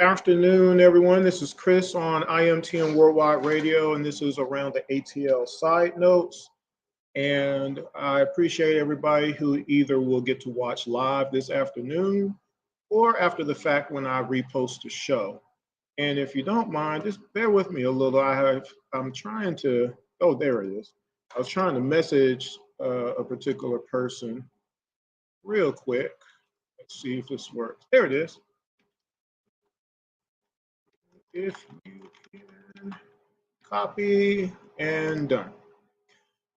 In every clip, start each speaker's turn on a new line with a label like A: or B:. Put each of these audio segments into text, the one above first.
A: afternoon, everyone. This is Chris on IMTN Worldwide Radio, and this is around the ATL Side Notes. And I appreciate everybody who either will get to watch live this afternoon or after the fact when I repost the show. And if you don't mind, just bear with me a little. I'm trying to, oh, there it is. I was trying to message a particular person real quick. Let's see if this works. There it is. If you can copy and done.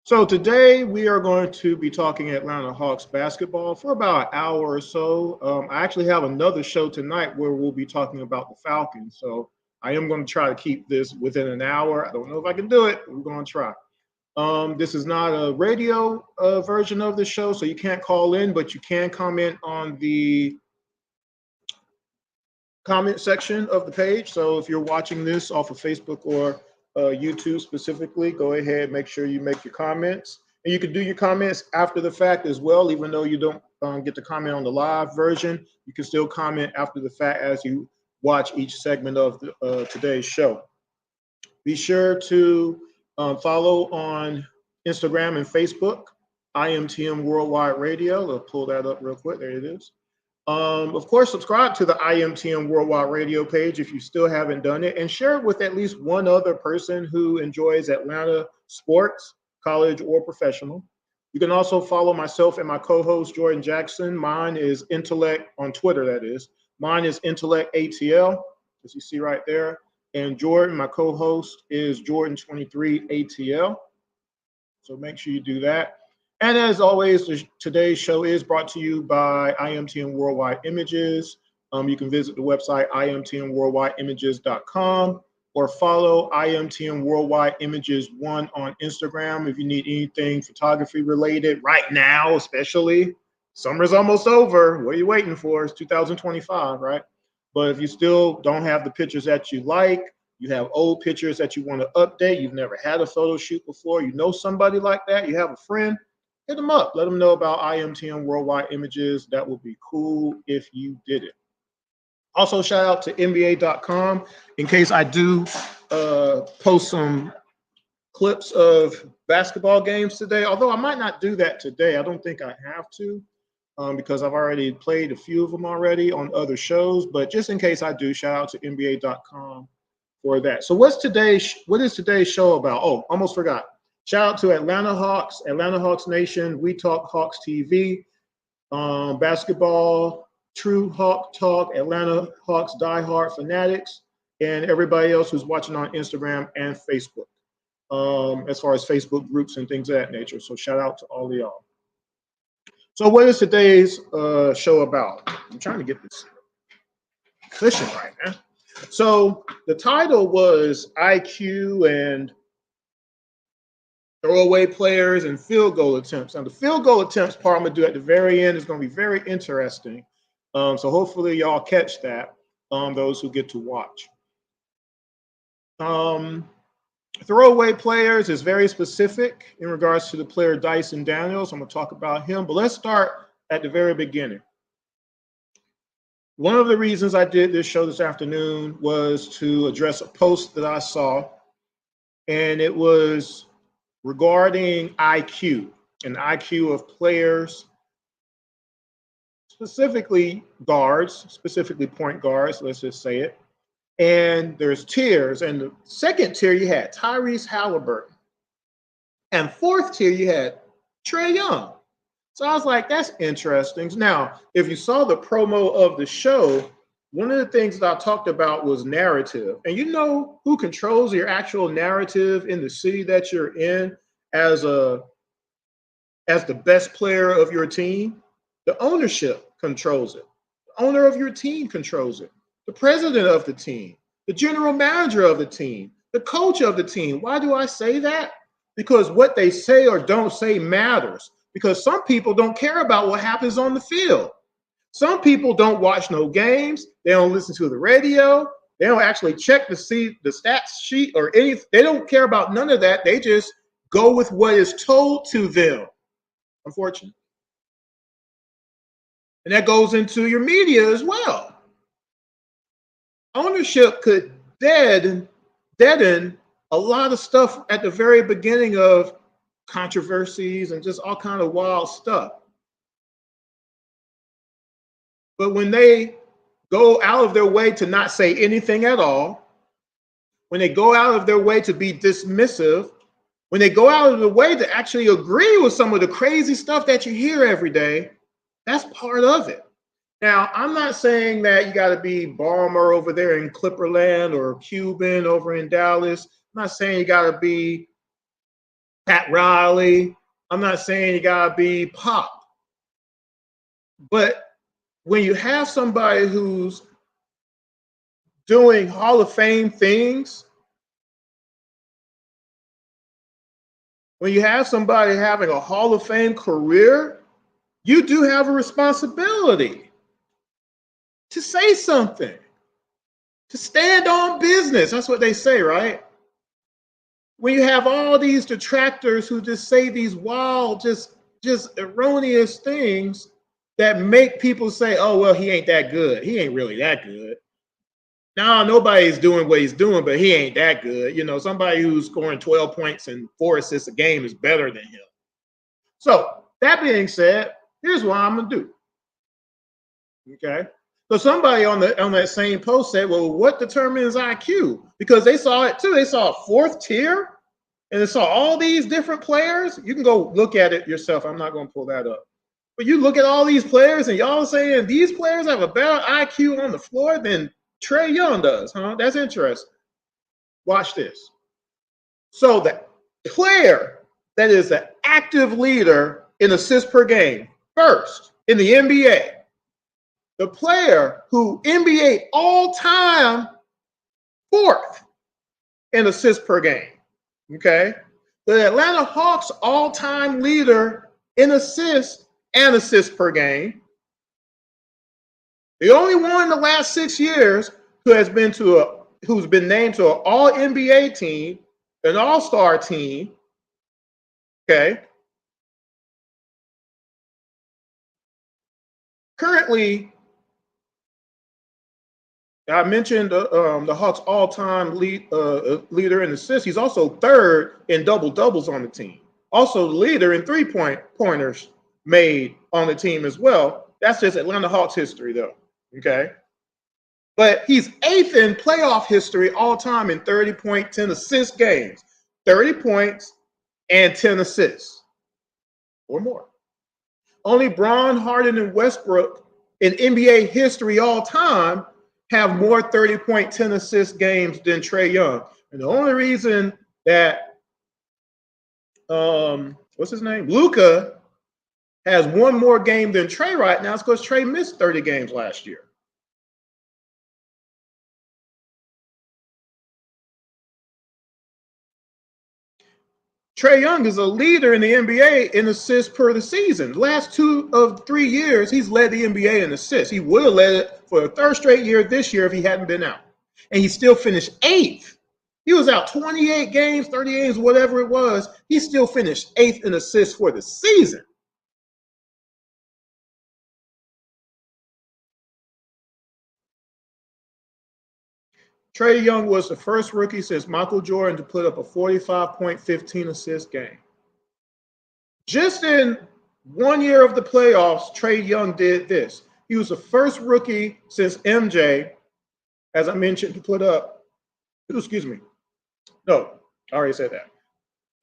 A: So today we are going to be talking Atlanta Hawks basketball for about an hour or so. I actually have another show tonight where we'll be talking about the Falcons. So I am going to try to keep this within an hour. I don't know if I can do it, but we're going to try. This is not a radio version of the show, so you can't call in, but you can comment on the comment section of the page. So if you're watching this off of Facebook or YouTube specifically, go ahead, make sure you make your comments. And you can do your comments after the fact as well, even though you don't get to comment on the live version. You can still comment after the fact as you watch each segment of today's show. Be sure to follow on Instagram and Facebook, IMTM Worldwide Radio. I'll pull that up real quick. There it is. Of course, subscribe to the IMTN Worldwide Radio page if you still haven't done it, and share it with at least one other person who enjoys Atlanta sports, college or professional. You can also follow myself and my co-host, Jordan Jackson. Mine is Intellect on Twitter, that is. Mine is Intellect ATL, as you see right there. And Jordan, my co-host, is Jordan23 ATL. So make sure you do that. And as always, today's show is brought to you by IMTN Worldwide Images. You can visit the website imtnworldwideimages.com or follow IMTN Worldwide Images 1 on Instagram if you need anything photography related right now, especially. Summer's almost over. What are you waiting for? It's 2025, right? But if you still don't have the pictures that you like, you have old pictures that you want to update, you've never had a photo shoot before, you know somebody like that, you have a friend, hit them up. Let them know about IMTN Worldwide Images. That would be cool if you did it. Also, shout out to NBA.com in case I do post some clips of basketball games today, although I might not do that today. I don't think I have to because I've already played a few of them already on other shows. But just in case I do, shout out to NBA.com for that. So what is today's show about? Oh, almost forgot. Shout out to Atlanta Hawks, Atlanta Hawks Nation, We Talk Hawks TV, basketball, True Hawk Talk, Atlanta Hawks diehard fanatics, and everybody else who's watching on Instagram and Facebook, as far as Facebook groups and things of that nature. So shout out to all of y'all. So what is today's show about? I'm trying to get this cushion right now. So the title was IQ and throwaway players and field goal attempts. Now, the field goal attempts part I'm going to do at the very end is going to be very interesting. So hopefully y'all catch that, those who get to watch. Throwaway players is very specific in regards to the player Dyson Daniels. I'm going to talk about him, but let's start at the very beginning. One of the reasons I did this show this afternoon was to address a post that I saw, and it was regarding IQ and IQ of players, specifically guards, specifically point guards, let's just say it. And there's tiers. And the second tier, you had Tyrese Halliburton. And fourth tier, you had Trae Young. So I was like, that's interesting. Now, if you saw the promo of the show, one of the things that I talked about was narrative. And you know who controls your actual narrative in the city that you're in as the best player of your team? The ownership controls it. The owner of your team controls it. The president of the team, the general manager of the team, the coach of the team. Why do I say that? Because what they say or don't say matters. Because some people don't care about what happens on the field. Some people don't watch no games. They don't listen to the radio. They don't actually check to see the stats sheet or anything. They don't care about none of that. They just go with what is told to them, unfortunately. And that goes into your media as well. ownership could deaden a lot of stuff at the very beginning of controversies and just all kind of wild stuff. But when they go out of their way to not say anything at all, when they go out of their way to be dismissive, when they go out of the way to actually agree with some of the crazy stuff that you hear every day, that's part of it. Now, I'm not saying that you got to be Balmer over there in Clipperland or Cuban over in Dallas. I'm not saying you got to be Pat Riley. I'm not saying you got to be Pop. But when you have somebody who's doing Hall of Fame things, when you have somebody having a Hall of Fame career, you do have a responsibility to say something, to stand on business. That's what they say, right? When you have all these detractors who just say these wild, just erroneous things that make people say, oh, well, he ain't that good. He ain't really that good. No, nobody's doing what he's doing, but he ain't that good. You know, somebody who's scoring 12 points and 4 assists a game is better than him. So that being said, here's what I'm gonna do. Okay. So somebody on that same post said, well, what determines IQ? Because they saw it too. They saw a fourth tier and they saw all these different players. You can go look at it yourself. I'm not going to pull that up. But you look at all these players and y'all saying these players have a better IQ on the floor than Trae Young does, huh? That's interesting. Watch this. So the player that is the active leader in assists per game, first in the NBA, the player who NBA all-time fourth in assists per game, okay? The Atlanta Hawks all-time leader in assists and assists per game. The only one in the last 6 years who's been named to an all-NBA team, an all-star team, okay? Currently, I mentioned the Hawks' all-time leader in assists. He's also third in double-doubles on the team. Also the leader in three-pointers made on the team as well. That's just Atlanta Hawks history, though. Okay. But he's eighth in playoff history all-time in 30-point, 10-assist games. 30 points and 10 assists or more. Only Braun, Harden, and Westbrook in NBA history all-time have more 30-point, 10-assist games than Trae Young. And the only reason that, what's his name? Luka has one more game than Trae right now is because Trae missed 30 games last year. Trae Young is a leader in the NBA in assists per the season. The last 2 of 3 years, he's led the NBA in assists. He would have led it for a third straight year this year if he hadn't been out. And he still finished 8th. He was out 28 games, 30 games, whatever it was. He still finished 8th in assists for the season. Trae Young was the first rookie since Michael Jordan to put up a 45-point, 15-assist game. Just in 1 year of the playoffs, Trae Young did this. He was the first rookie since MJ, as I mentioned, to put up, excuse me. No, I already said that.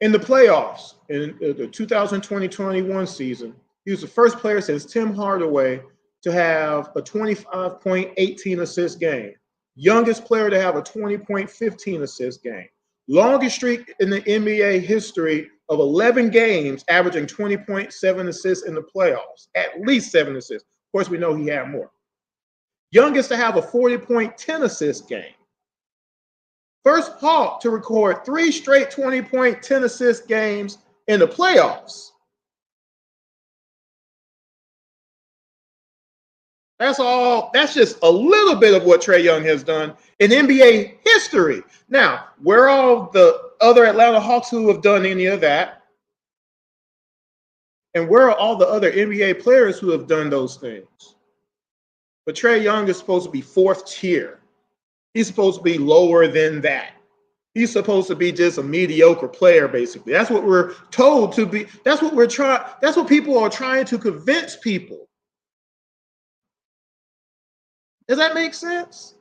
A: In the playoffs, in the 2020-21 season, he was the first player since Tim Hardaway to have a 25-point, 18-assist game. Youngest player to have a 20-point, 15-assist game. Longest streak in the NBA history of 11 games, averaging 20.7 assists in the playoffs. At least 7 assists. Of course, we know he had more. Youngest to have a 40-point, 10-assist game. First Hawk to record 3 straight 20-point, 10-assist games in the playoffs. That's all. That's just a little bit of what Trae Young has done in NBA history. Now, where are all the other Atlanta Hawks who have done any of that? And where are all the other NBA players who have done those things? But Trae Young is supposed to be 4th tier. He's supposed to be lower than that. He's supposed to be just a mediocre player, basically. That's what we're told to be. That's what people are trying to convince people. Does that make sense?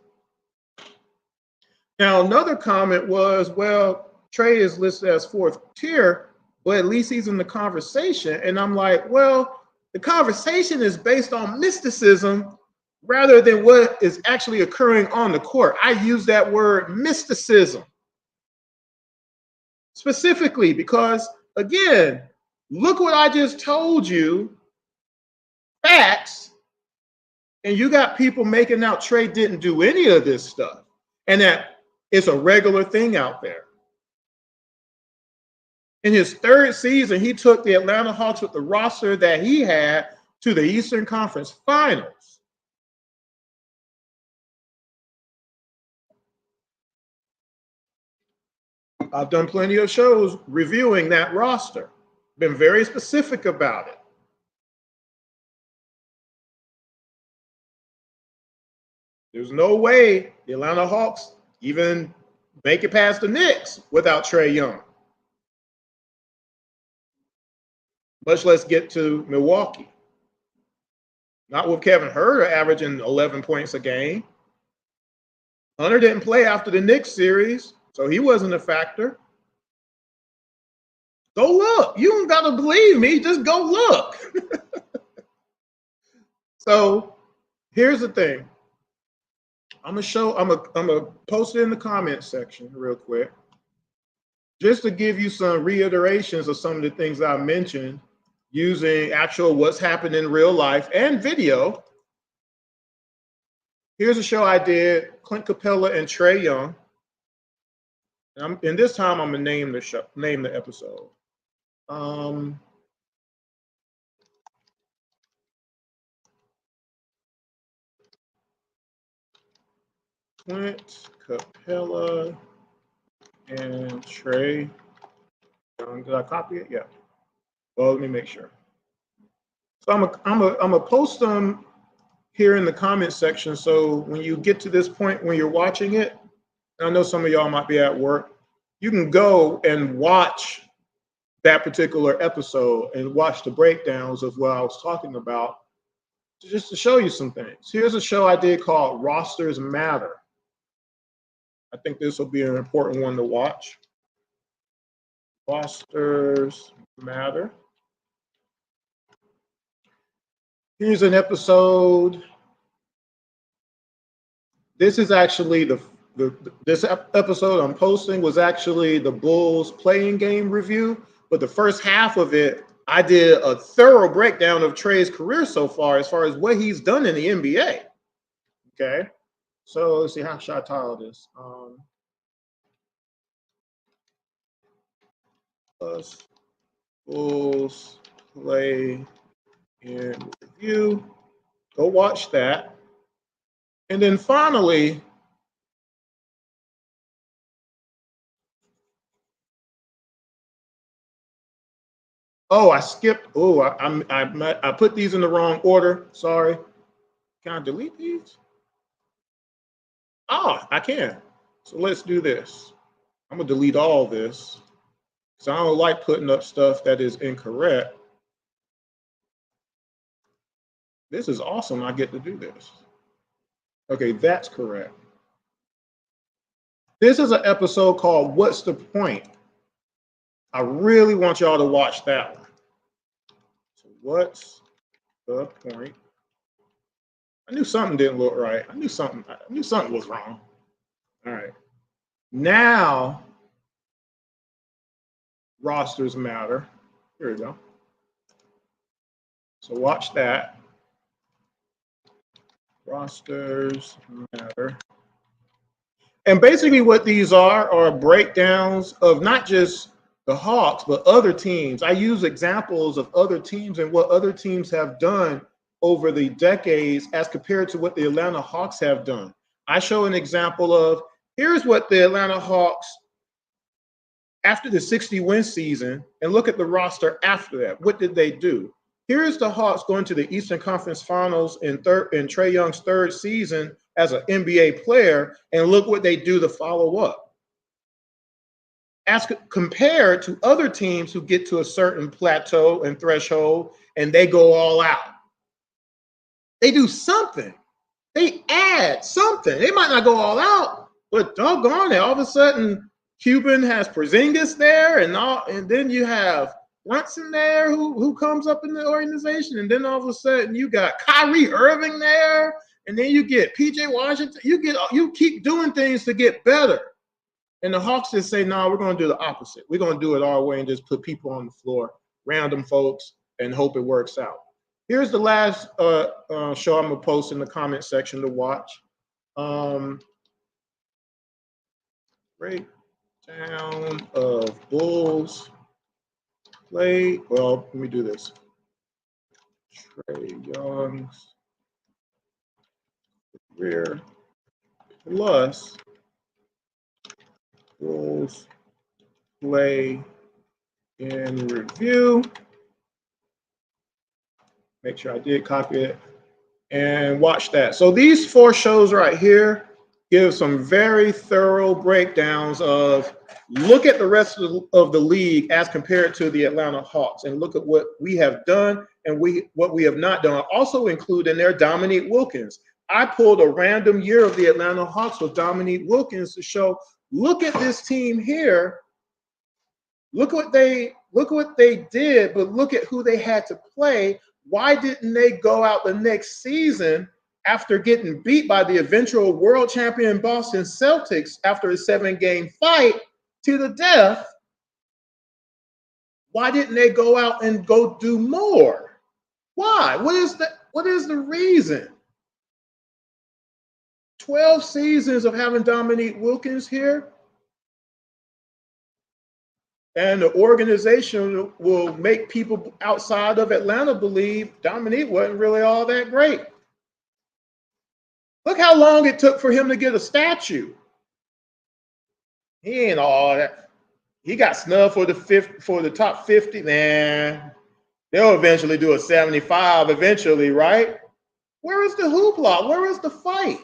A: Now, another comment was, well, Trae is listed as fourth tier, but at least he's in the conversation. And I'm like, well, the conversation is based on mysticism rather than what is actually occurring on the court. I use that word mysticism specifically because, again, look what I just told you, facts, and you got people making out Trae didn't do any of this stuff and that it's a regular thing out there. In his third season, he took the Atlanta Hawks with the roster that he had to the Eastern Conference Finals. I've done plenty of shows reviewing that roster, been very specific about it. There's no way the Atlanta Hawks even make it past the Knicks without Trae Young, much less get to Milwaukee. Not with Kevin Huerter averaging 11 points a game. Hunter didn't play after the Knicks series, so he wasn't a factor. Go look. You don't got to believe me. Just go look. So here's the thing. I'm gonna post it in the comment section real quick, just to give you some reiterations of some of the things I mentioned using actual what's happened in real life and video. Here's a show I did, Clint Capella and Trae Young. And this time I'm gonna name the episode. Clint Capella and Trae Young. Did I copy it? Yeah. Well, let me make sure. So I'm gonna post them here in the comment section. So when you get to this point when you're watching it, and I know some of y'all might be at work, you can go and watch that particular episode and watch the breakdowns of what I was talking about, just to show you some things. Here's a show I did called Rosters Matter. I think this will be an important one to watch. Rosters Matter. Here's an episode. This is actually this episode I'm posting was actually the Bulls playing game review, but the first half of it, I did a thorough breakdown of Trae's career so far as what he's done in the NBA. Okay, so let's see, how should I title this? Bulls play in review. Go watch that. And then finally, I skipped. I put these in the wrong order. Sorry. Can I delete these? I can. So let's do this. I'm gonna delete all this because I don't like putting up stuff that is incorrect. This is awesome. I get to do this. Okay, that's correct. This is an episode called What's the Point? I really want y'all to watch that one. So what's the point? I knew something didn't look right. I knew something was wrong. All right. Now, Rosters Matter. Here we go. So watch that. Rosters Matter. And basically what these are breakdowns of not just the Hawks, but other teams. I use examples of other teams and what other teams have done over the decades as compared to what the Atlanta Hawks have done. I show an example of, here's what the Atlanta Hawks, after the 60-win season, and look at the roster after that. What did they do? Here's the Hawks going to the Eastern Conference Finals in Trae Young's third season as an NBA player, and look what they do to follow up. As compared to other teams who get to a certain plateau and threshold and they go all out. They do something. They add something. They might not go all out, but doggone it, all of a sudden Cuban has Porzingis there, and then you have Brunson there who comes up in the organization, and then all of a sudden you got Kyrie Irving there, and then you get PJ Washington. You keep doing things to get better. And the Hawks just say, no, we're going to do the opposite. We're going to do it our way and just put people on the floor, random folks, and hope it works out. Here's the last show I'm going to post in the comment section to watch. Breakdown of Bulls play. Well, let me do this. Trae Young's career plus Bulls play in review. Make sure I did copy it and watch that. So these 4 shows right here give some very thorough breakdowns of look at the rest of the league as compared to the Atlanta Hawks and look at what we have done and what we have not done. I also include in there Dominique Wilkins. I pulled a random year of the Atlanta Hawks with Dominique Wilkins to show, look at this team here. Look what they did, but look at who they had to play. Why didn't they go out the next season after getting beat by the eventual world champion Boston Celtics after a 7-game fight to the death? Why didn't they go out and go do more? Why? What is the reason? 12 seasons of having Dominique Wilkins here. And the organization will make people outside of Atlanta believe Dominique wasn't really all that great. Look how long it took for him to get a statue. He ain't all that. He got snubbed for the top 50. Man, they'll eventually do a 75 eventually, right? Where is the hoopla? Where is the fight?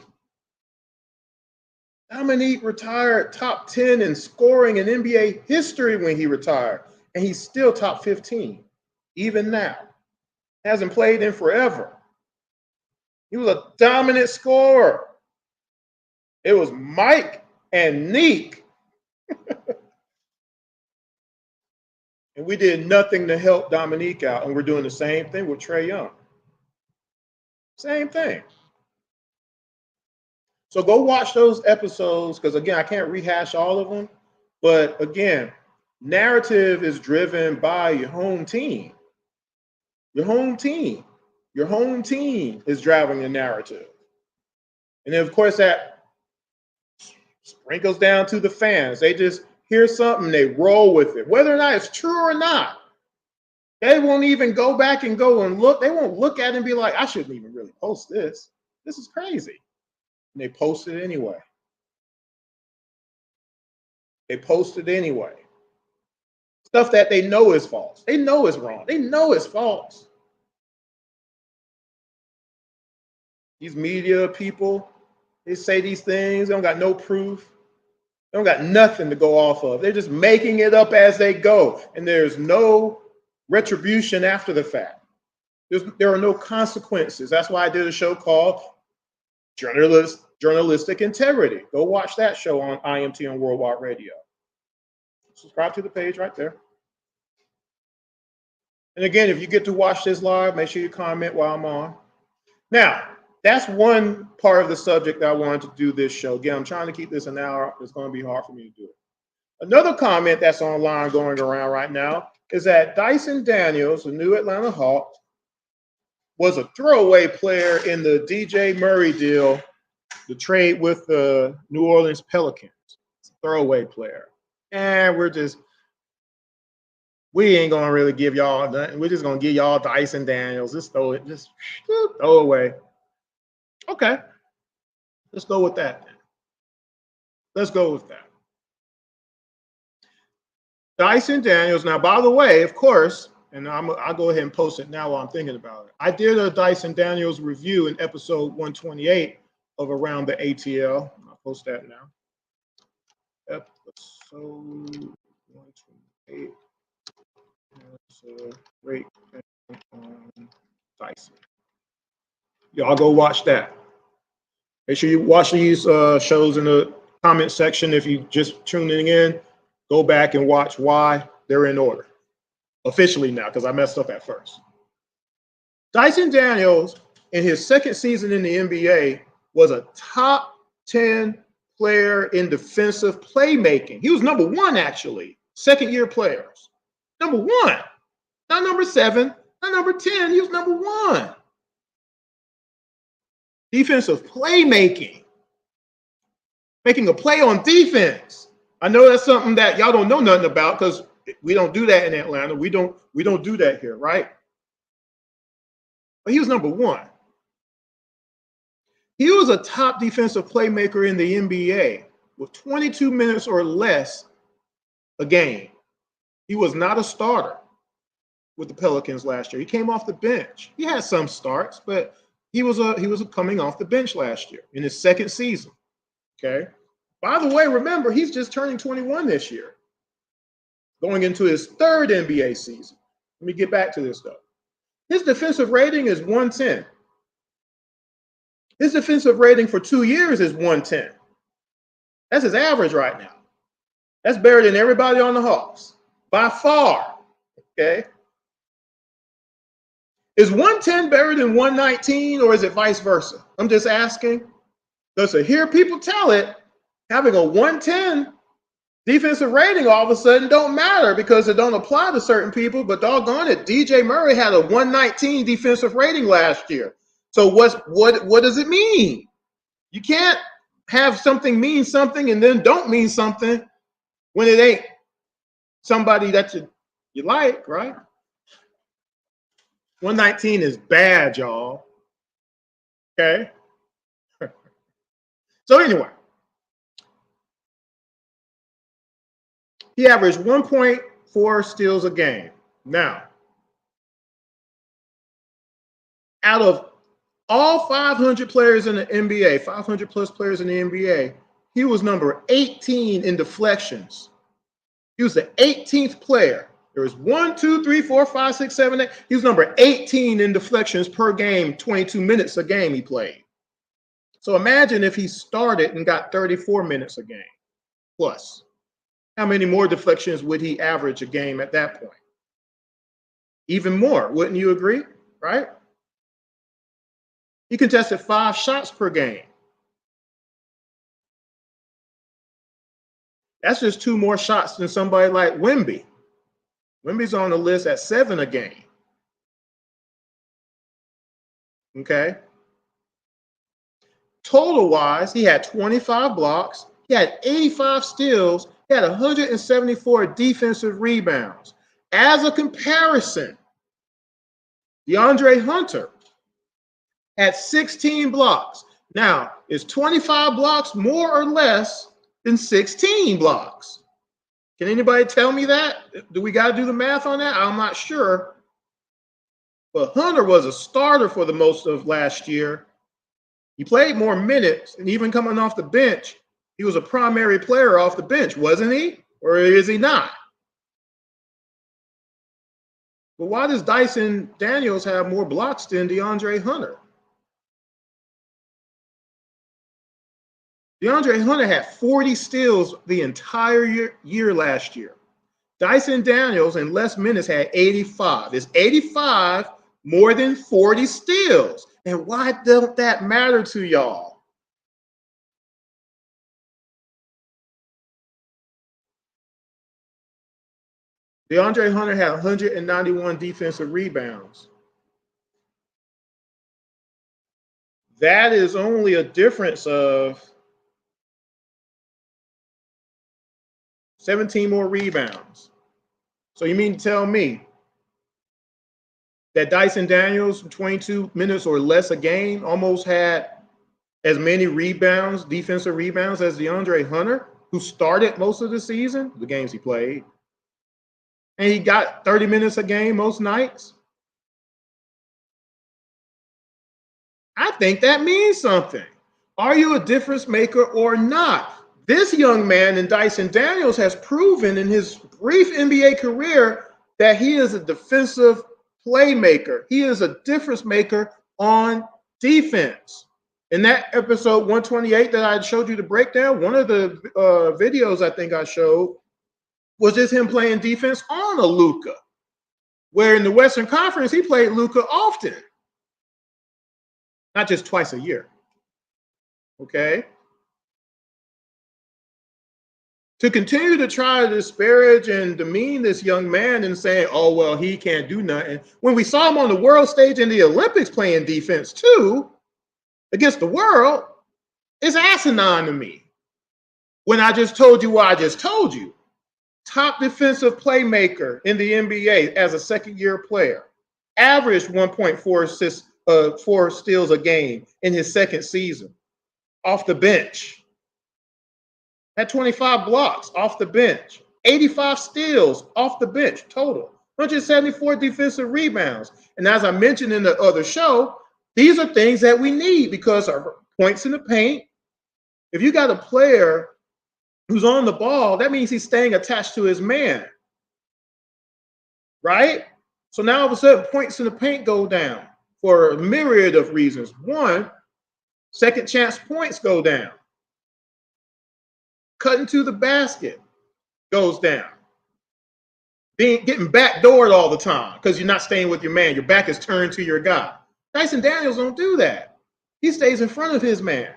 A: Dominique retired top 10 in scoring in NBA history when he retired, and he's still top 15, even now. Hasn't played in forever. He was a dominant scorer. It was Mike and Neek. And we did nothing to help Dominique out, and we're doing the same thing with Trae Young. Same thing. So go watch those episodes because, again, I can't rehash all of them. But, again, narrative is driven by your home team. Your home team. Your home team is driving the narrative. And then, of course, that sprinkles down to the fans. They just hear something, they roll with it. Whether or not it's true or not, they won't even go back and go and look. They won't look at it and be like, I shouldn't even really post this. This is crazy. And they post it anyway. They post it anyway. Stuff that they know is false. They know it's wrong. They know it's false. These media people, they say these things. They don't got no proof. They don't got nothing to go off of. They're just making it up as they go. And there's no retribution after the fact. There are no consequences. That's why I did a show called Journalistic Integrity. Go watch that show on IMT on Worldwide Radio. Subscribe to the page right there. And again, if you get to watch this live, make sure you comment while I'm on. Now, that's one part of the subject that I wanted to do this show. Again, I'm trying to keep this an hour. It's going to be hard for me to do it. Another comment that's online going around right now is that Dyson Daniels, the new Atlanta Hawk, was a throwaway player in the DJ Murray deal, the trade with the New Orleans Pelicans. It's a throwaway player. And we ain't going to really give y'all nothing. We're just going to give y'all Dyson Daniels. Just throw away. Okay. Let's go with that then. Let's go with that. Dyson Daniels. Now, by the way, of course, and I'll go ahead and post it now while I'm thinking about it. I did a Dyson Daniels review in episode 128 of around the ATL. I'll post that now. Episode 128. Great on Dyson. Y'all go watch that. Make sure you watch these shows in the comment section. If you just tuning in, go back and watch why they're in order. Officially now, because I messed up at first. Dyson Daniels, in his second season in the NBA, was a top 10 player in defensive playmaking. He was number one, actually. Second-year players. Number one. Not number 7, not number 10. He was number 1. Defensive playmaking. Making a play on defense. I know that's something that y'all don't know nothing about because we don't do that in Atlanta. We don't do that here, right? But he was number 1. He was a top defensive playmaker in the NBA with 22 minutes or less a game. He was not a starter with the Pelicans last year. He came off the bench. He had some starts, but he was coming off the bench last year in his second season. Okay. By the way, remember, he's just turning 21 this year, going into his third NBA season. Let me get back to this, though. His defensive rating is 110. His defensive rating for 2 years is 110. That's his average right now. That's better than everybody on the Hawks, by far. Okay. Is 110 better than 119, or is it vice versa? I'm just asking. Because to hear people tell it, having a 110 defensive rating all of a sudden don't matter because it don't apply to certain people, but doggone it, DJ Murray had a 119 defensive rating last year. So what does it mean? You can't have something mean something and then don't mean something when it ain't somebody that you like, right? 119 is bad, y'all. Okay? So anyway, he averaged 1.4 steals a game. Now, out of all 500 players in the NBA, 500 plus players in the NBA, he was number 18 in deflections. He was the 18th player. There was 1, 2, 3, 4, 5, 6, 7, 8. He was number 18 in deflections per game, 22 minutes a game he played. So imagine if he started and got 34 minutes a game plus. How many more deflections would he average a game at that point? Even more, wouldn't you agree? Right? He contested 5 shots per game. That's just 2 more shots than somebody like Wemby. Wemby's on the list at 7 a game. Okay. Total-wise, he had 25 blocks. He had 85 steals. He had 174 defensive rebounds. As a comparison, DeAndre Hunter had 16 blocks. Now, is 25 blocks more or less than 16 blocks? Can anybody tell me that? Do we got to do the math on that? I'm not sure. But Hunter was a starter for the most of last year. He played more minutes, and even coming off the bench, he was a primary player off the bench, wasn't he? Or is he not? But why does Dyson Daniels have more blocks than DeAndre Hunter? DeAndre Hunter had 40 steals the entire year last year. Dyson Daniels in less minutes had 85. Is 85 more than 40 steals? And why don't that matter to y'all? DeAndre Hunter had 191 defensive rebounds. That is only a difference of 17 more rebounds. So you mean to tell me that Dyson Daniels, 22 minutes or less a game, almost had as many rebounds, defensive rebounds, as DeAndre Hunter, who started most of the season, the games he played, and he got 30 minutes a game most nights? I think that means something. Are you a difference maker or not? This young man in Dyson Daniels has proven in his brief NBA career that he is a defensive playmaker. He is a difference maker on defense. In that episode 128 that I showed you the breakdown, one of the videos I think I showed was just him playing defense on a Luka, where in the Western Conference, he played Luka often, not just twice a year. Okay? To continue to try to disparage and demean this young man and saying, oh, well, he can't do nothing. When we saw him on the world stage in the Olympics playing defense too, against the world, it's asinine to me. When I just told you what I just told you. Top defensive playmaker in the NBA as a second-year player. Averaged 1.4 assists, 4 steals a game in his second season. Off the bench. Had 25 blocks off the bench. 85 steals off the bench total. 174 defensive rebounds. And as I mentioned in the other show, these are things that we need because our points in the paint. If you got a player who's on the ball, that means he's staying attached to his man. Right? So now all of a sudden points in the paint go down for a myriad of reasons. One, second chance points go down. Cutting to the basket goes down. Getting backdoored all the time because you're not staying with your man. Your back is turned to your guy. Dyson Daniels don't do that. He stays in front of his man.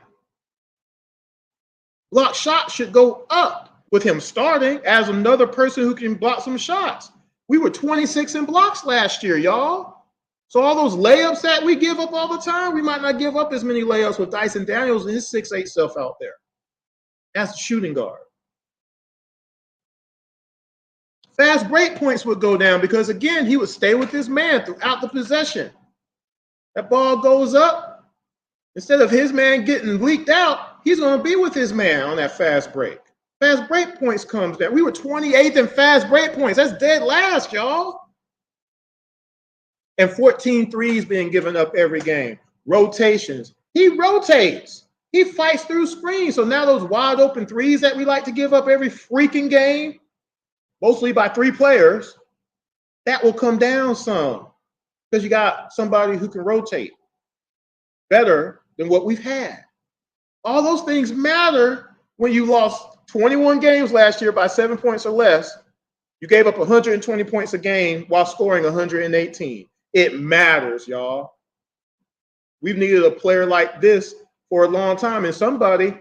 A: Block shots should go up with him starting as another person who can block some shots. We were 26 in blocks last year, y'all. So all those layups that we give up all the time, we might not give up as many layups with Dyson Daniels and his 6'8" self out there. That's the shooting guard. Fast break points would go down because, again, he would stay with his man throughout the possession. That ball goes up. Instead of his man getting leaked out, he's going to be with his man on that fast break. Fast break points comes down. We were 28th in fast break points. That's dead last, y'all. And 14 threes being given up every game. Rotations. He rotates. He fights through screens. So now those wide open threes that we like to give up every freaking game, mostly by 3 players, that will come down some because you got somebody who can rotate better than what we've had. All those things matter when you lost 21 games last year by 7 points or less. You gave up 120 points a game while scoring 118. It matters, y'all. We've needed a player like this for a long time. And somebody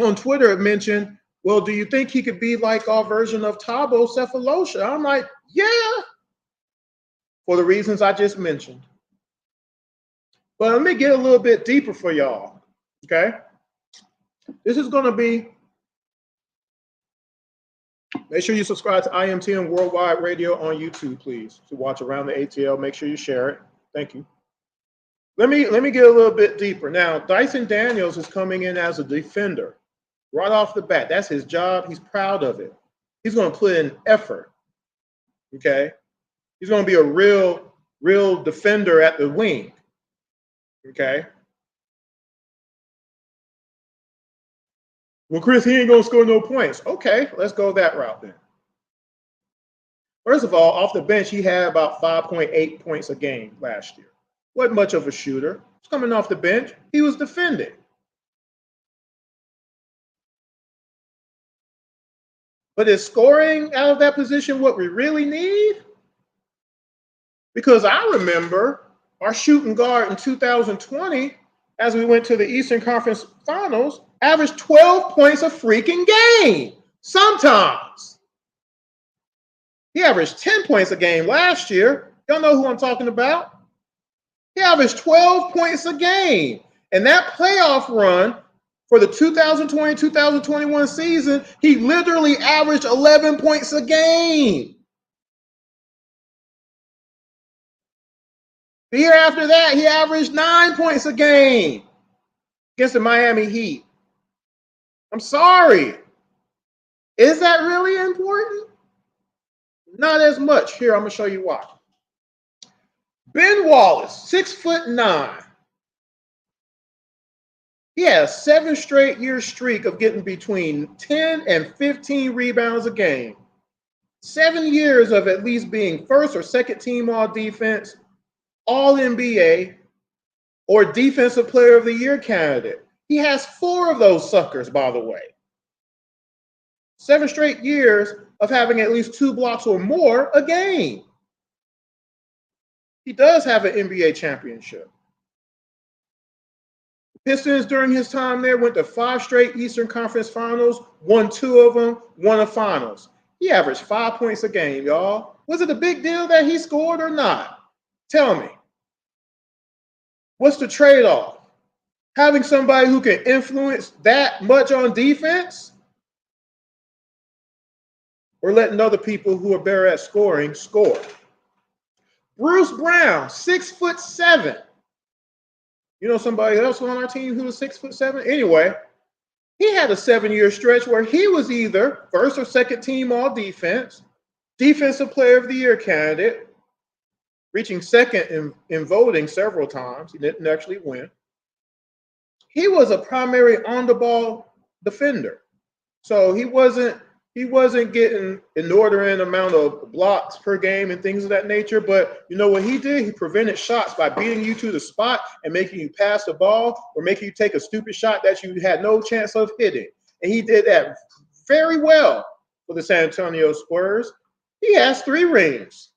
A: on Twitter had mentioned, well, do you think he could be like our version of Thabo Sefolosha? I'm like, yeah, for the reasons I just mentioned. But let me get a little bit deeper for y'all, okay? This is going to be, make sure you subscribe to IMTN Worldwide Radio on YouTube, please, to watch Around the ATL. Make sure you share it. Thank you. Let me get a little bit deeper. Now, Dyson Daniels is coming in as a defender right off the bat. That's his job. He's proud of it. He's going to put in effort, okay? He's going to be a real defender at the wing, okay? Well, Chris, he ain't going to score no points. Okay, let's go that route then. First of all, off the bench, he had about 5.8 points a game last year. Wasn't much of a shooter. He's coming off the bench. He was defending. But is scoring out of that position what we really need? Because I remember our shooting guard in 2020, as we went to the Eastern Conference Finals, averaged 12 points a freaking game. Sometimes. He averaged 10 points a game last year. Y'all know who I'm talking about. He averaged 12 points a game. And that playoff run for the 2020-2021 season, he literally averaged 11 points a game. The year after that, he averaged 9 points a game against the Miami Heat. I'm sorry. Is that really important? Not as much. Here, I'm going to show you why. Ben Wallace, 6'9". He had a 7 straight-year streak of getting between 10 and 15 rebounds a game. 7 years of at least being first or second team all defense, all NBA, or defensive player of the year candidate. He has 4 of those suckers, by the way. 7 straight years of having at least 2 blocks or more a game. He does have an NBA championship. Pistons during his time there went to 5 straight Eastern Conference Finals, won 2 of them, won a finals. He averaged 5 points a game, y'all. Was it a big deal that he scored or not? Tell me. What's the trade-off? Having somebody who can influence that much on defense, or letting other people who are better at scoring score? Bruce Brown, 6'7". You know somebody else on our team who was 6'7"? Anyway, he had a 7-year stretch where he was either first or second team all defense, defensive player of the year candidate, reaching second in voting several times. He didn't actually win. He was a primary on-the-ball defender. So he wasn't getting an inordinate amount of blocks per game and things of that nature. But you know what he did? He prevented shots by beating you to the spot and making you pass the ball or making you take a stupid shot that you had no chance of hitting. And he did that very well for the San Antonio Spurs. He has 3 rings.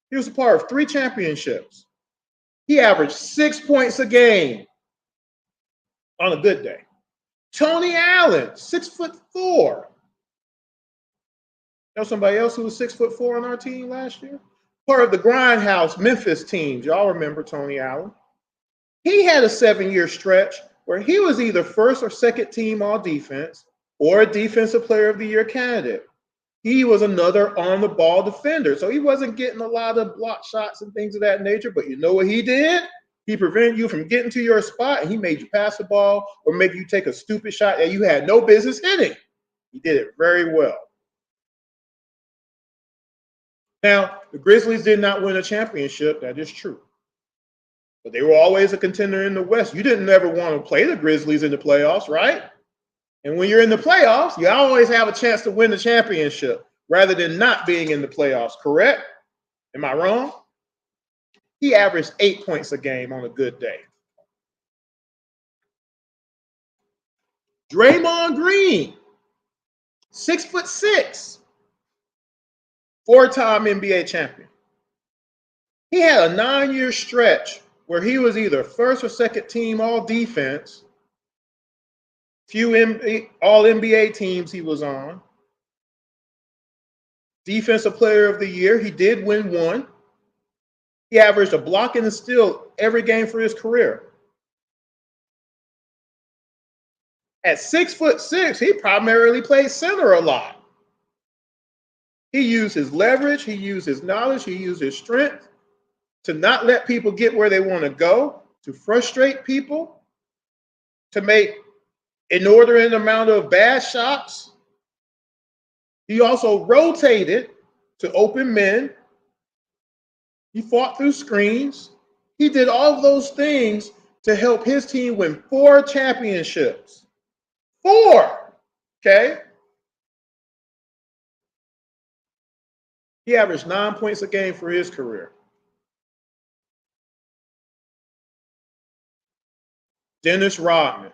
A: He was a part of 3 championships. He averaged 6 points a game on a good day. Tony Allen, 6'4". Know somebody else who was 6'4" on our team last year? Part of the Grindhouse Memphis teams. Y'all remember Tony Allen. He had a 7-year stretch where he was either first or second team all defense or a defensive player of the year candidate. He was another on-the-ball defender. So he wasn't getting a lot of block shots and things of that nature. But you know what he did? He prevented you from getting to your spot, and he made you pass the ball or make you take a stupid shot that you had no business hitting. He did it very well. Now, the Grizzlies did not win a championship. That is true. But they were always a contender in the West. You didn't ever want to play the Grizzlies in the playoffs, right? And when you're in the playoffs, you always have a chance to win the championship rather than not being in the playoffs, correct? Am I wrong? He averaged 8 points a game on a good day. Draymond Green, 6'6", 4-time NBA champion. He had a 9-year stretch where he was either first or second team all defense, few all NBA teams he was on, defensive player of the year. He did win 1. He averaged a block and a steal every game for his career. At 6'6", he primarily played center a lot. He used his leverage, he used his knowledge, he used his strength to not let people get where they want to go, to frustrate people, to make an inordinate amount of bad shots. He also rotated to open men. He fought through screens. He did all of those things to help his team win 4 championships. 4, okay? He averaged 9 points a game for his career. Dennis Rodman,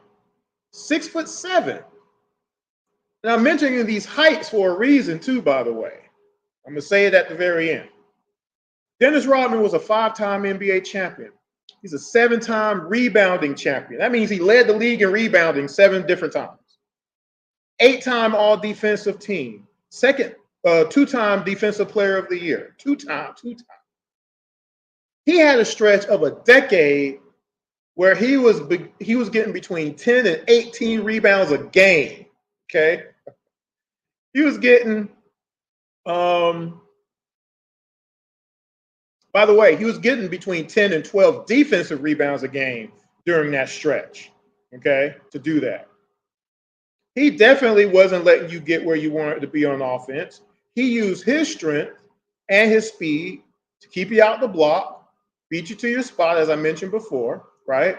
A: 6'7". And I'm mentioning these heights for a reason too, by the way. I'm going to say it at the very end. Dennis Rodman was a 5-time NBA champion. He's a 7-time rebounding champion. That means he led the league in rebounding 7 different times. 8-time all-defensive team. 2-time defensive player of the year. 2-time. He had a stretch of a decade where he was getting between 10 and 18 rebounds a game. Okay? He was getting by the way, he was getting between 10 and 12 defensive rebounds a game during that stretch, okay, to do that. He definitely wasn't letting you get where you wanted to be on offense. He used his strength and his speed to keep you out the block, beat you to your spot, as I mentioned before, right?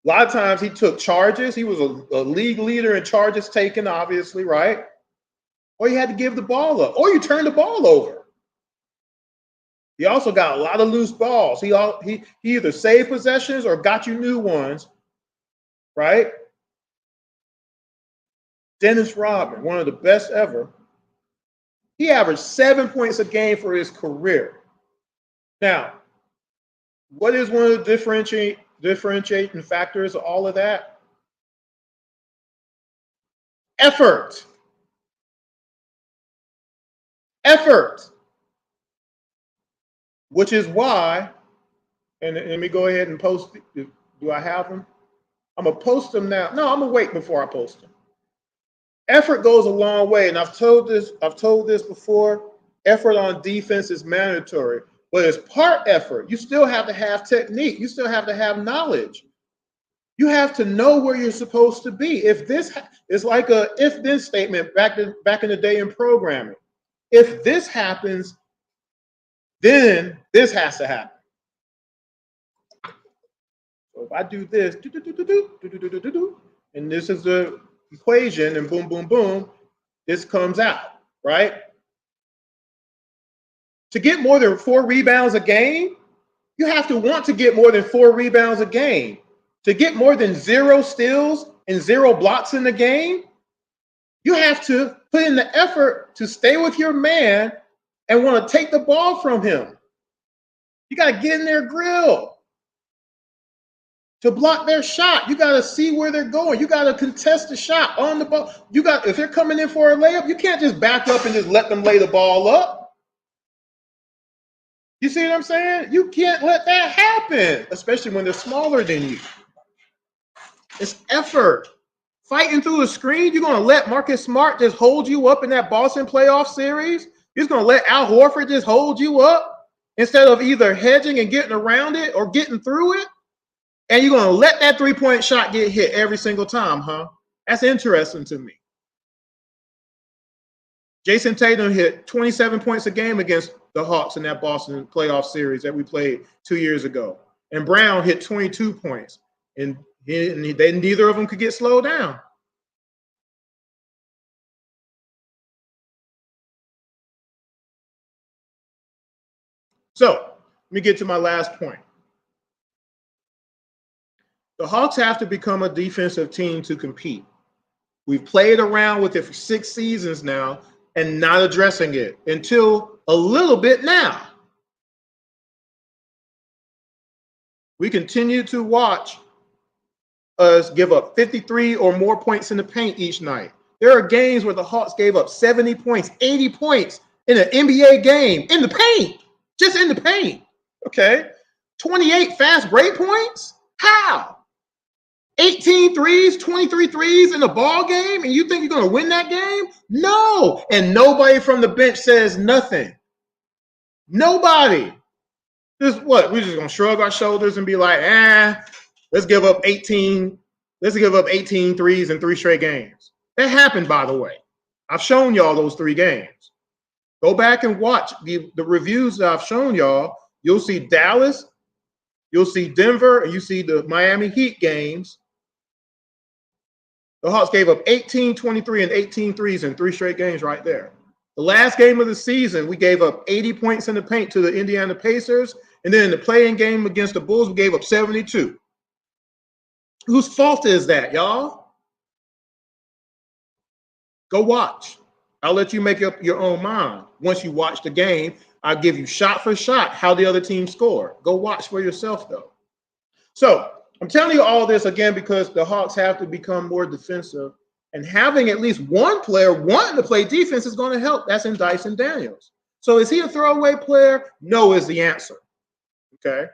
A: A lot of times he took charges. He was a league leader in charges taken, obviously, right? Or you had to give the ball up, or you turned the ball over. He also got a lot of loose balls. He either saved possessions or got you new ones, right? Dennis Rodman, one of the best ever. He averaged 7 points a game for his career. Now, what is one of the differentiating factors of all of that? Effort. Effort. Which is why, and let me go ahead and post. Do I have them? I'm going to post them now. No, I'm going to wait before I post them. Effort goes a long way, and I've told this before. Effort on defense is mandatory, but it's part effort. You still have to have technique. You still have to have knowledge. You have to know where you're supposed to be. If this is like a if-then statement back in the day in programming. If this happens, then this has to happen. So if I do this, and this is the equation, and boom, boom, boom, this comes out, right? To get more than 4 rebounds a game, you have to want to get more than 4 rebounds a game. To get more than 0 steals and 0 blocks in the game, you have to put in the effort to stay with your man and want to take the ball from him. You got to get in their grill. To block their shot, you got to see where they're going. You got to contest the shot on the ball. If they're coming in for a layup, you can't just back up and just let them lay the ball up. You see what I'm saying? You can't let that happen, especially when they're smaller than you. It's effort. Fighting through a screen, you're going to let Marcus Smart just hold you up in that Boston playoff series? You're going to let Al Horford just hold you up instead of either hedging and getting around it or getting through it? And you're going to let that three-point shot get hit every single time, huh? That's interesting to me. Jason Tatum hit 27 points a game against the Hawks in that Boston playoff series that we played 2 years ago. And Brown hit 22 points. And neither of them could get slowed down. So let me get to my last point. The Hawks have to become a defensive team to compete. We've played around with it for 6 seasons now and not addressing it until a little bit now. We continue to watch us give up 53 or more points in the paint each night. There are games where the Hawks gave up 70 points, 80 points in an NBA game in the paint, just in the paint. Okay. 28 fast break points? How? 18 threes, 23 threes in a ball game, and you think you're going to win that game? No. And nobody from the bench says nothing. Nobody. Just what? We're just going to shrug our shoulders and be like, let's give up 18 threes in 3 straight games. That happened, by the way. I've shown y'all those 3 games. Go back and watch the reviews that I've shown y'all. You'll see Dallas, you'll see Denver, and you see the Miami Heat games. The Hawks gave up 18, 23, and 18 threes in 3 straight games right there. The last game of the season, we gave up 80 points in the paint to the Indiana Pacers. And then in the play-in game against the Bulls, we gave up 72. Whose fault is that, y'all? Go watch. I'll let you make up your own mind. Once you watch the game, I'll give you shot for shot how the other team scored. Go watch for yourself, though. So I'm telling you all this again because the Hawks have to become more defensive, and having at least one player wanting to play defense is going to help. That's in Dyson Daniels. So is he a throwaway player? No is the answer. Okay.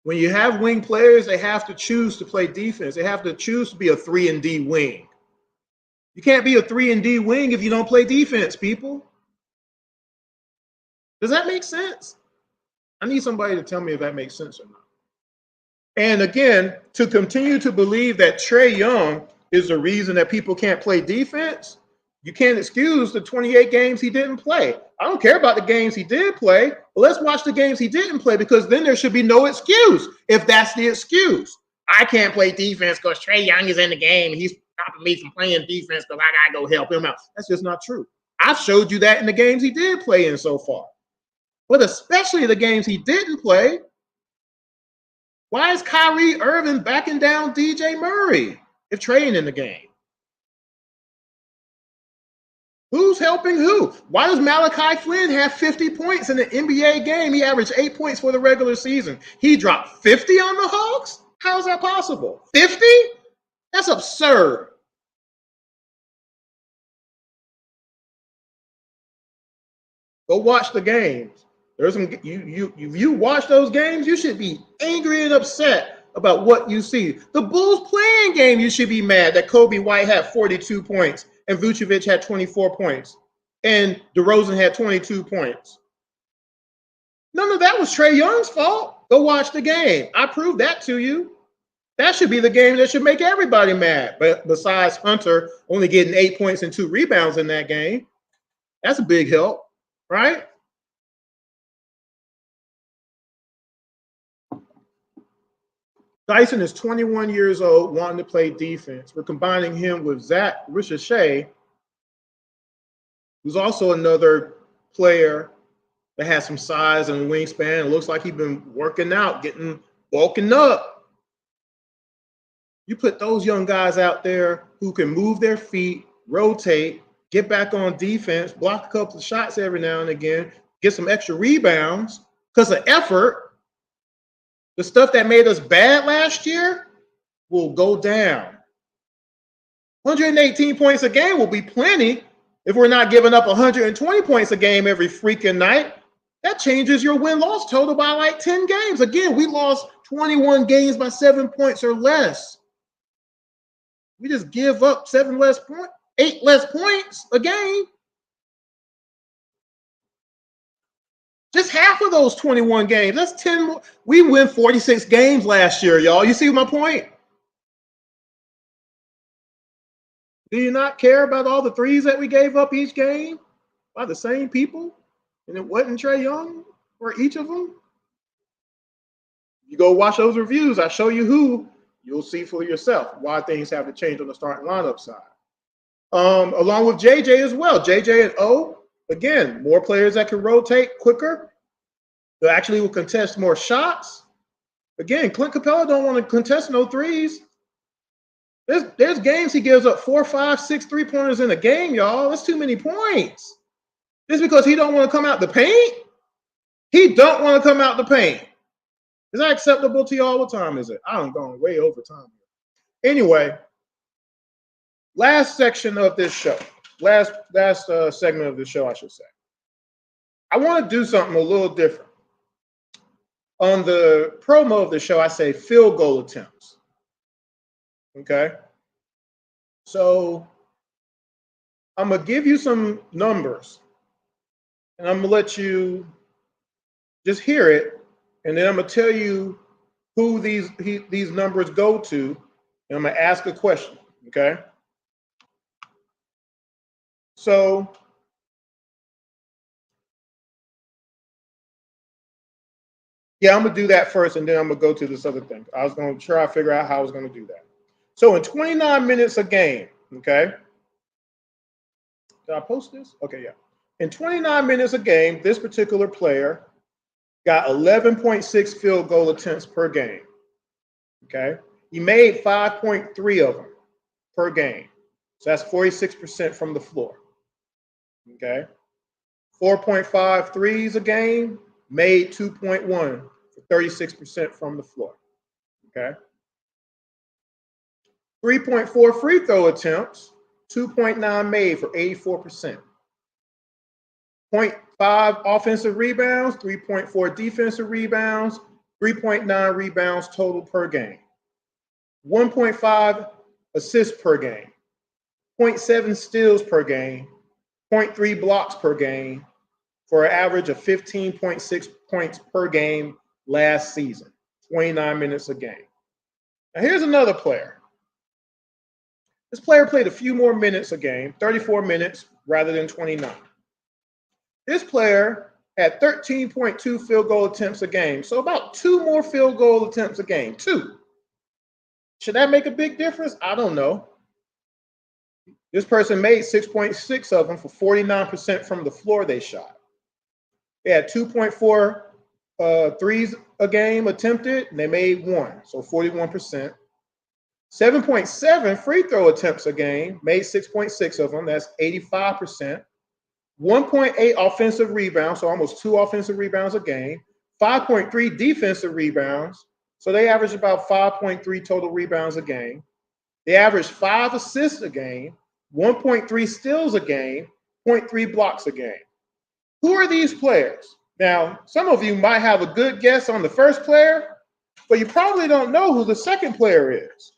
A: When you have wing players, they have to choose to play defense. They have to choose to be a 3-and-D wing. You can't be a 3-and-D wing if you don't play defense, people. Does that make sense? I need somebody to tell me if that makes sense or not. And again, to continue to believe that Trae Young is the reason that people can't play defense, You can't excuse the 28 games he didn't play. I don't care about the games he did play, but let's watch the games he didn't play, because then there should be no excuse if that's the excuse. I can't play defense because Trae Young is in the game. He's stopping me from playing defense because I got to go help him out. That's just not true. I've showed you that in the games he did play in so far. But especially the games he didn't play. Why is Kyrie Irving backing down DJ Murray if Trae ain't in the game? Who's helping who? Why does Malachi Flynn have 50 points in an NBA game? He averaged 8 points for the regular season. He dropped 50 on the Hawks? How is that possible? 50? That's absurd. Go watch the games. There's some you watch those games, you should be angry and upset about what you see. The Bulls playing game, you should be mad that Kobe White had 42 points and Vucevic had 24 points and DeRozan had 22 points. None of that was Trae Young's fault. Go watch the game. I proved that to you. That should be the game that should make everybody mad. But besides Hunter only getting 8 points and 2 rebounds in that game, that's a big help, right? Dyson is 21 years old, wanting to play defense. We're combining him with Zach Ricochet, who's also another player that has some size and wingspan. It looks like he's been working out, bulking up. You put those young guys out there who can move their feet, rotate, get back on defense, block a couple of shots every now and again, get some extra rebounds because of effort. The stuff that made us bad last year will go down. 118 points a game will be plenty if we're not giving up 120 points a game every freaking night. That changes your win-loss total by like 10 games. Again, we lost 21 games by 7 points or less. We just give up 8 less points a game. Just half of those 21 games. That's 10 more. We win 46 games last year, y'all. You see my point? Do you not care about all the threes that we gave up each game by the same people? And it wasn't Trae Young for each of them? You go watch those reviews. I show you who. You'll see for yourself why things have to change on the starting lineup side. Along with JJ as well. JJ and O. Again, more players that can rotate quicker. They actually will contest more shots. Again, Clint Capella don't want to contest no threes. There's games he gives up 4, 5, 6 3-pointers in a game, y'all. That's too many points. Just because he don't want to come out the paint? He don't want to come out the paint. Is that acceptable to you all the time, is it? I'm going way over time. Anyway, last section of this show. Last segment of the show, I should say. I want to do something a little different. On the promo of the show, I say field goal attempts. Okay? So I'm going to give you some numbers, and I'm going to let you just hear it, and then I'm going to tell you who these numbers go to, and I'm going to ask a question. Okay? So yeah, I'm going to do that first, and then I'm going to go to this other thing. I was going to try to figure out how I was going to do that. So in 29 minutes a game, okay? Did I post this? Okay, yeah. In 29 minutes a game, this particular player got 11.6 field goal attempts per game, okay? He made 5.3 of them per game. So that's 46% from the floor, okay? 4.5 threes a game, made 2.1 for 36% from the floor, okay? 3.4 free throw attempts, 2.9 made for 84%. 0.5 offensive rebounds, 3.4 defensive rebounds, 3.9 rebounds total per game. 1.5 assists per game, 0.7 steals per game, 0.3 blocks per game, for an average of 15.6 points per game last season, 29 minutes a game. Now here's another player. This player played a few more minutes a game, 34 minutes rather than 29. This player had 13.2 field goal attempts a game, so about 2 more field goal attempts a game, 2. Should that make a big difference? I don't know. This person made 6.6 of them for 49% from the floor they shot. They had 2.4 threes a game attempted, and they made 1, so 41%. 7.7 free throw attempts a game, made 6.6 of them, that's 85%. 1.8 offensive rebounds, so almost 2 offensive rebounds a game. 5.3 defensive rebounds, so they average about 5.3 total rebounds a game. They average 5 assists a game, 1.3 steals a game, 0.3 blocks a game. Who are these players? Now, some of you might have a good guess on the first player, but you probably don't know who the second player is.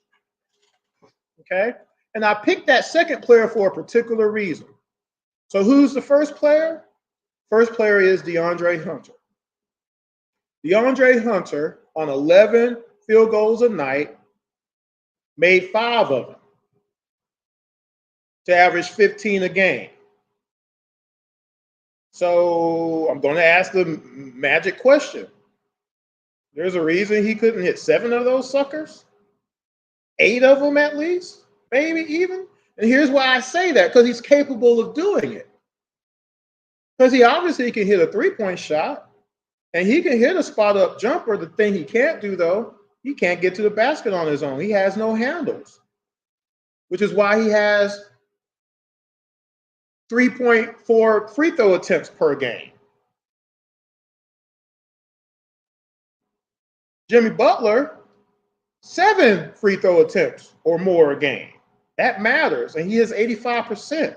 A: Okay? And I picked that second player for a particular reason. So who's the first player? First player is DeAndre Hunter. DeAndre Hunter, on 11 field goals a night, made 5 of them to average 15 a game. So I'm going to ask the magic question. There's a reason he couldn't hit 7 of those suckers? 8 of them at least, maybe even. And here's why I say that, because he's capable of doing it. Because he obviously can hit a 3-point shot, and he can hit a spot-up jumper. The thing he can't do, though, he can't get to the basket on his own. He has no handles, which is why he has 3.4 free throw attempts per game. Jimmy Butler, 7 free throw attempts or more a game. That matters, and he is 85%.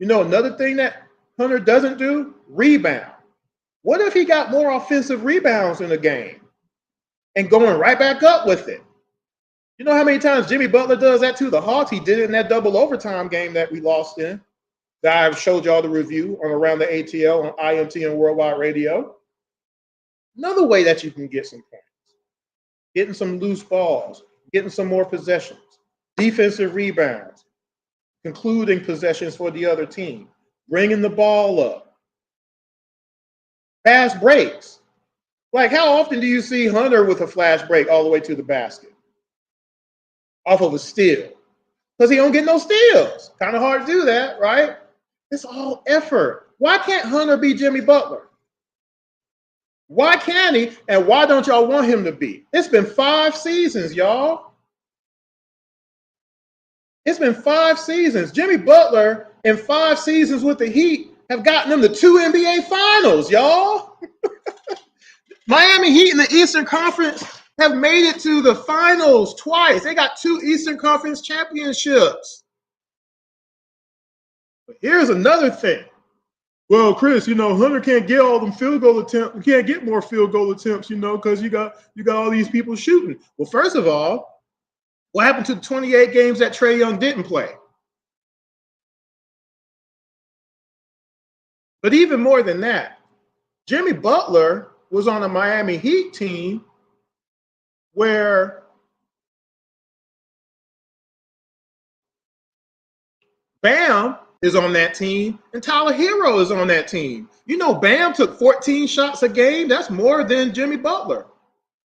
A: You know, another thing that Hunter doesn't do? Rebound. What if he got more offensive rebounds in a game and going right back up with it? You know how many times Jimmy Butler does that to the Hawks? He did it in that double overtime game that we lost in, that I've showed y'all the review on Around the ATL on IMT and Worldwide Radio. Another way that you can get some points. Getting some loose balls, getting some more possessions, defensive rebounds, concluding possessions for the other team, bringing the ball up, fast breaks. Like, how often do you see Hunter with a flash break all the way to the basket off of a steal? Because he don't get no steals. Kind of hard to do that, right? It's all effort. Why can't Hunter be Jimmy Butler? Why can't he? And why don't y'all want him to be? It's been 5 seasons, y'all. It's been 5 seasons. Jimmy Butler in 5 seasons with the Heat have gotten them to 2 NBA Finals, y'all. Miami Heat in the Eastern Conference have made it to the finals twice. They got 2 Eastern Conference championships. But here's another thing. Well, Chris, you know, Hunter can't get all them field goal attempts. You can't get more field goal attempts, you know, because you got all these people shooting. Well, first of all, what happened to the 28 games that Trae Young didn't play? But even more than that, Jimmy Butler was on a Miami Heat team where Bam is on that team, and Tyler Hero is on that team. You know, Bam took 14 shots a game. That's more than Jimmy Butler.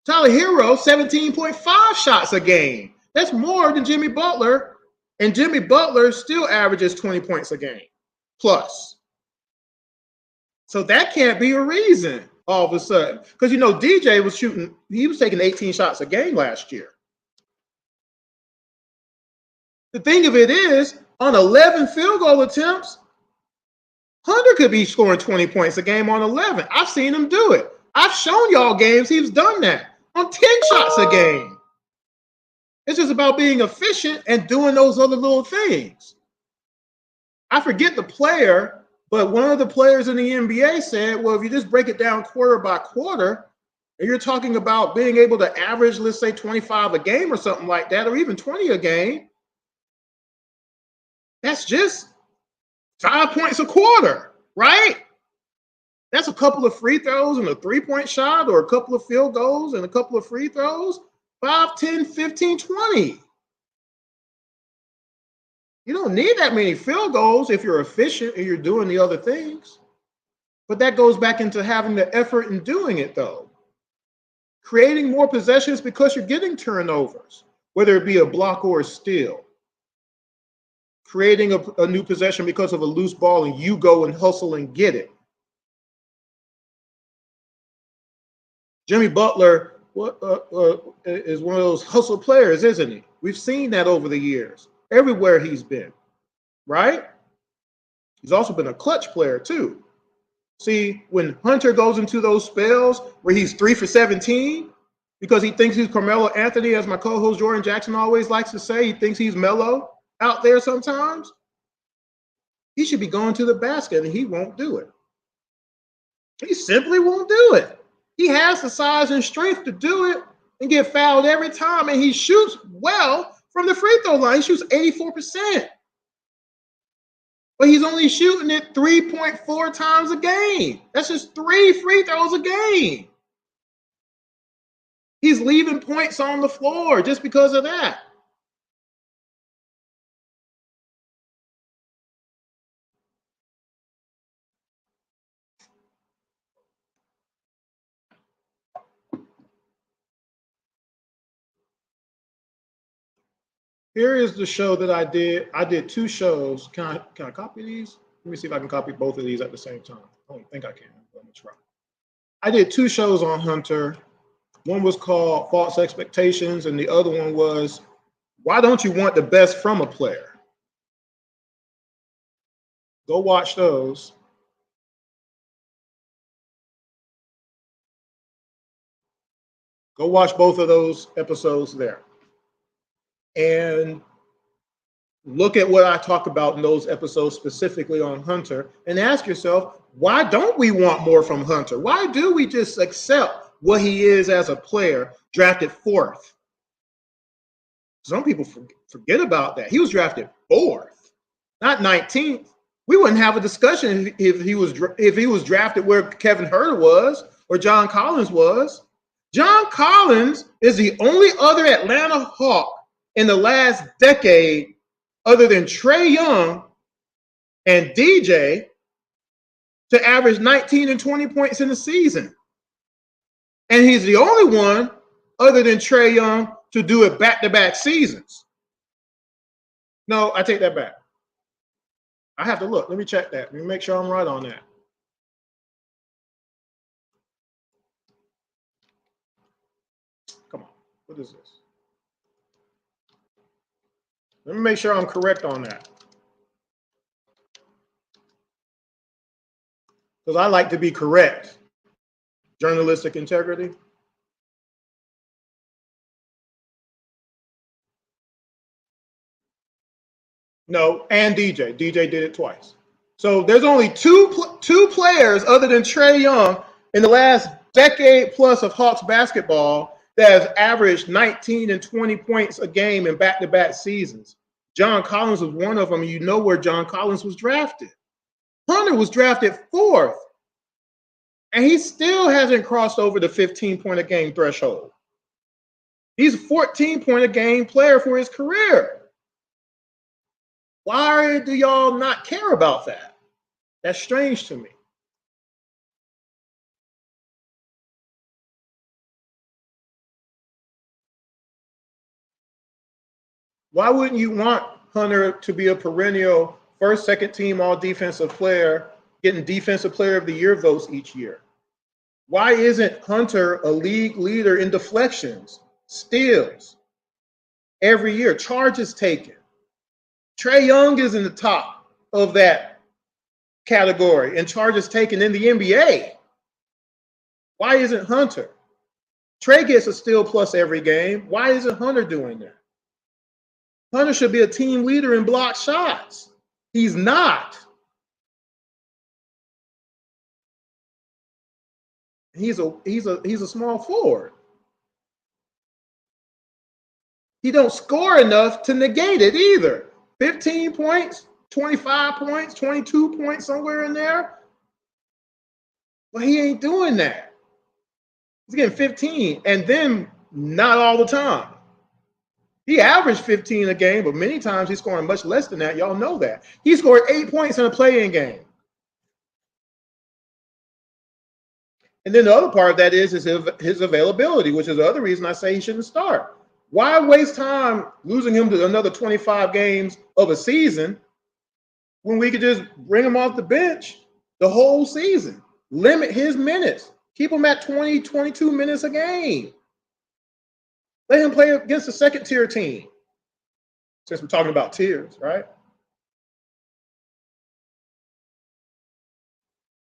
A: Tyler Hero, 17.5 shots a game. That's more than Jimmy Butler. And Jimmy Butler still averages 20 points a game plus. So that can't be a reason all of a sudden. Because, you know, DJ was shooting, he was taking 18 shots a game last year. The thing of it is, on 11 field goal attempts, Hunter could be scoring 20 points a game on 11. I've seen him do it. I've shown y'all games he's done that on 10 shots a game. It's just about being efficient and doing those other little things. I forget the player, but one of the players in the NBA said, well, if you just break it down quarter by quarter, and you're talking about being able to average, let's say, 25 a game or something like that, or even 20 a game, that's just 5 points a quarter, right? That's a couple of free throws and a 3-point shot, or a couple of field goals and a couple of free throws. 5, 10, 15, 20. You don't need that many field goals if you're efficient and you're doing the other things. But that goes back into having the effort in doing it, though. Creating more possessions because you're getting turnovers, whether it be a block or a steal. Creating a new possession because of a loose ball and you go and hustle and get it. Jimmy Butler is one of those hustle players, isn't he? We've seen that over the years, everywhere he's been, right? He's also been a clutch player, too. See, when Hunter goes into those spells where he's 3 for 17 because he thinks he's Carmelo Anthony, as my co-host Jordan Jackson always likes to say, he thinks he's Melo out there sometimes, he should be going to the basket and he won't do it. He simply won't do it. He has the size and strength to do it and get fouled every time, and he shoots well from the free throw line. He shoots 84%. But he's only shooting it 3.4 times a game. That's just 3 free throws a game. He's leaving points on the floor just because of that. Here is the show that I did. I did 2 shows. Can I copy these? Let me see if I can copy both of these at the same time. I don't think I can. Let me try. I did 2 shows on Hunter. One was called False Expectations, and the other one was Why Don't You Want the Best from a Player? Go watch those. Go watch both of those episodes there. And look at what I talk about in those episodes specifically on Hunter and ask yourself, why don't we want more from Hunter? Why do we just accept what he is as a player, drafted 4th? Some people forget about that. He was drafted 4th, not 19th. We wouldn't have a discussion if he was drafted where Kevin Huerter was or John Collins was. John Collins is the only other Atlanta Hawk in the last decade, other than Trae Young and DJ, to average 19 and 20 points in the season. And he's the only one, other than Trae Young, to do it back-to-back seasons. No, I take that back. I have to look. Let me check that. Let me make sure I'm right on that. Come on. What is this? Let me make sure I'm correct on that. Because I like to be correct. Journalistic integrity. No, and DJ. DJ did it twice. So there's only two players other than Trae Young in the last decade plus of Hawks basketball that has averaged 19 and 20 points a game in back-to-back seasons. John Collins was one of them. You know where John Collins was drafted. Hunter was drafted 4th. And he still hasn't crossed over the 15-point-a-game threshold. He's a 14-point-a-game player for his career. Why do y'all not care about that? That's strange to me. Why wouldn't you want Hunter to be a perennial first, second team all defensive player, getting defensive player of the year votes each year? Why isn't Hunter a league leader in deflections, steals every year, charges taken? Trae Young is in the top of that category and charges taken in the NBA. Why isn't Hunter? Trae gets a steal plus every game. Why isn't Hunter doing that? Hunter should be a team leader in block shots. He's not. He's a small forward. He don't score enough to negate it either. 15 points, 25 points, 22 points, somewhere in there. But he ain't doing that. He's getting 15, and then not all the time. He averaged 15 a game, but many times he's scoring much less than that. Y'all know that. He scored 8 points in a play-in game. And then the other part of that is his availability, which is the other reason I say he shouldn't start. Why waste time losing him to another 25 games of a season when we could just bring him off the bench the whole season? Limit his minutes. Keep him at 20, 22 minutes a game. Let him play against a second-tier team, since we're talking about tiers, right?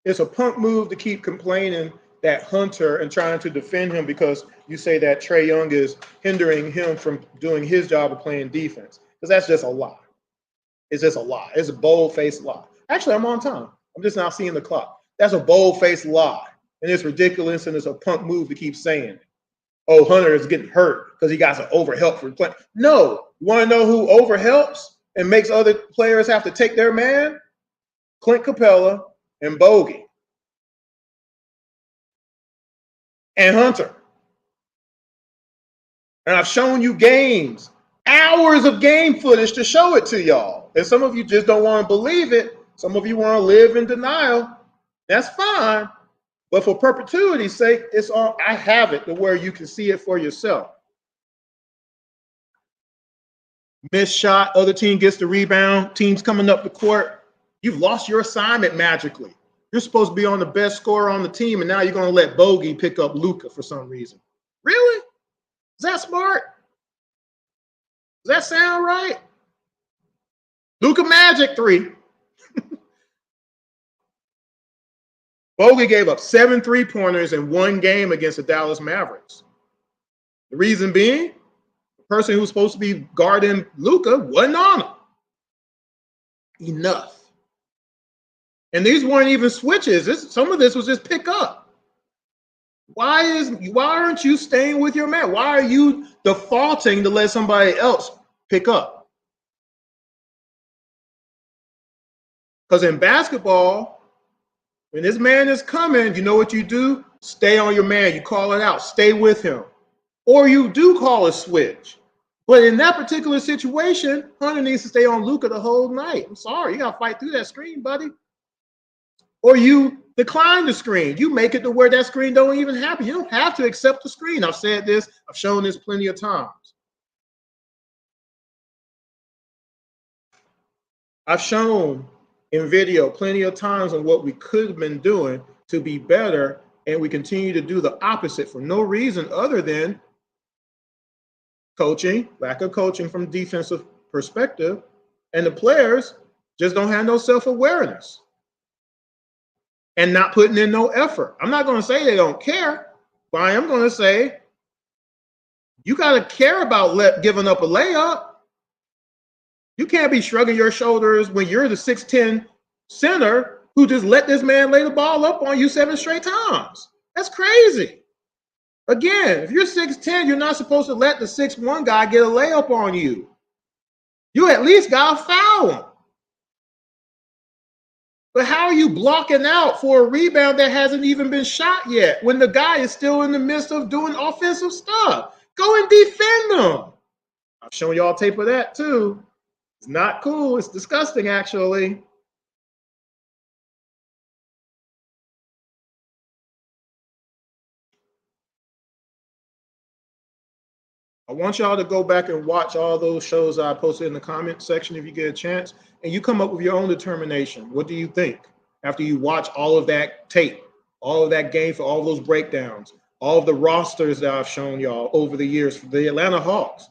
A: It's a punk move to keep complaining that Hunter and trying to defend him because you say that Trae Young is hindering him from doing his job of playing defense. Because that's just a lie. It's just a lie. It's a bold-faced lie. Actually, I'm on time. I'm just now seeing the clock. That's a bold-faced lie. And it's ridiculous, and it's a punk move to keep saying it. Oh, Hunter is getting hurt because he got some overhelp for playing. No. You want to know who overhelps and makes other players have to take their man? Clint Capella and Bogey and Hunter. And I've shown you games, hours of game footage to show it to y'all. And some of you just don't want to believe it. Some of you want to live in denial. That's fine. But for perpetuity's sake, it's all I have it to where you can see it for yourself. Missed shot, other team gets the rebound, team's coming up the court. You've lost your assignment magically. You're supposed to be on the best scorer on the team, and now you're going to let Bogey pick up Luka for some reason. Really? Is that smart? Does that sound right? Luka Magic 3. Bogey gave up 7 3-pointers in one game against the Dallas Mavericks. The reason being, the person who was supposed to be guarding Luka wasn't on him. Enough. And these weren't even switches. Some of this was just pick up. Why aren't you staying with your man? Why are you defaulting to let somebody else pick up? Because in basketball, when this man is coming, you know what you do? Stay on your man. You call it out. Stay with him. Or you do call a switch. But in that particular situation, Hunter needs to stay on Luka the whole night. I'm sorry. You got to fight through that screen, buddy. Or you decline the screen. You make it to where that screen don't even happen. You don't have to accept the screen. I've said this. I've shown this plenty of times. I've shown in video plenty of times on what we could have been doing to be better, and we continue to do the opposite for no reason other than coaching, lack of coaching from a defensive perspective, and the players just don't have no self-awareness and not putting in no effort. I'm not going to say they don't care, but I am going to say you got to care about giving up a layup. You can't be shrugging your shoulders when you're the 6'10" center who just let this man lay the ball up on you 7 straight times. That's crazy. Again, if you're 6'10", you're not supposed to let the 6'1" guy get a layup on you. You at least got to foul him. But how are you blocking out for a rebound that hasn't even been shot yet when the guy is still in the midst of doing offensive stuff? Go and defend him. I've shown y'all tape of that too. It's not cool. It's disgusting, actually. I want y'all to go back and watch all those shows I posted in the comment section if you get a chance, and you come up with your own determination. What do you think after you watch all of that tape, all of that game for all those breakdowns, all of the rosters that I've shown y'all over the years for the Atlanta Hawks?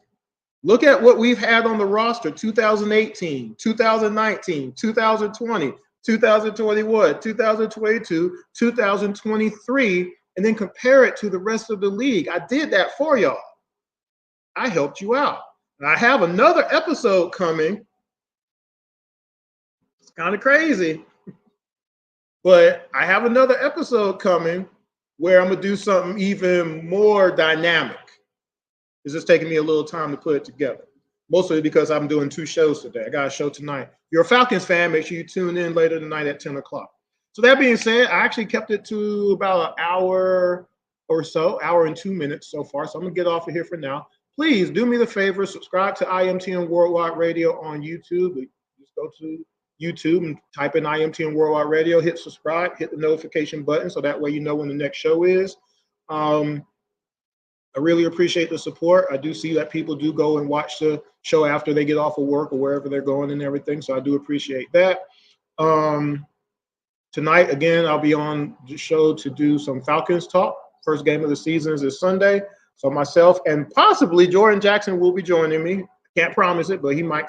A: Look at what we've had on the roster: 2018, 2019, 2020, 2021, 2022, 2023, and then compare it to the rest of the league. I did that for y'all. I helped you out. And I have another episode coming. It's kind of crazy, but I have another episode coming where I'm going to do something even more dynamic. It's just taking me a little time to put it together, mostly because I'm doing 2 shows today. I got a show tonight. If you're a Falcons fan, make sure you tune in later tonight at 10 o'clock. So that being said, I actually kept it to about an hour or so, hour and 2 minutes so far. So I'm going to get off of here for now. please do me the favor, subscribe to IMTN Worldwide Radio on YouTube. Just go to YouTube and type in IMTN Worldwide Radio, hit subscribe, hit the notification button so that way you know when the next show is. I really appreciate the support. I do see that people do go and watch the show after they get off of work or wherever they're going and everything, so I do appreciate that. Tonight, again, I'll be on the show to do some Falcons talk. First game of the season is this Sunday. So myself and possibly Jordan Jackson will be joining me. Can't promise it, but he might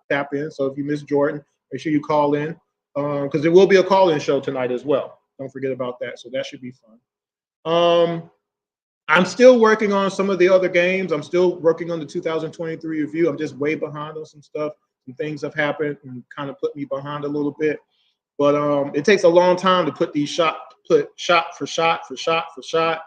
A: tap in. So if you miss Jordan, make sure you call in because there will be a call-in show tonight as well. Don't forget about that. So that should be fun. I'm still working on some of the other games. I'm still working on the 2023 review. I'm just way behind on some stuff. Some things have happened and kind of put me behind a little bit. But it takes a long time to put shot for shot. I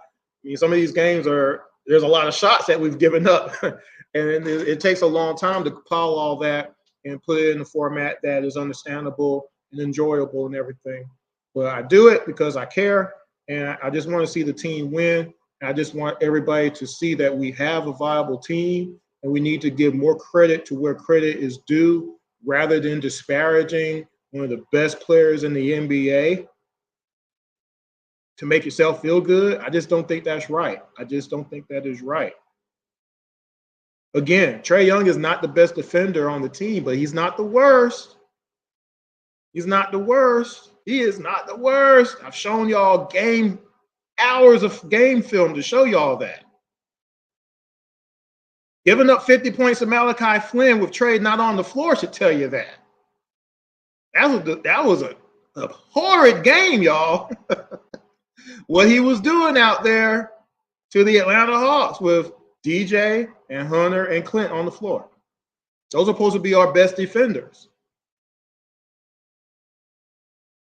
A: mean, some of these games there's a lot of shots that we've given up. And it takes a long time to compile all that and put it in a format that is understandable and enjoyable and everything. But I do it because I care, and I just want to see the team win. I just want everybody to see that we have a viable team, and we need to give more credit to where credit is due rather than disparaging one of the best players in the NBA to make yourself feel good. I just don't think that's right. I just don't think that is right. Again, Trae Young is not the best defender on the team, but he's not the worst. He's not the worst. He is not the worst. I've shown y'all hours of game film to show y'all that. Giving up 50 points to Malachi Flynn with Trae not on the floor should tell you that. That was a horrid game, y'all. What he was doing out there to the Atlanta Hawks with DJ and Hunter and Clint on the floor. Those are supposed to be our best defenders.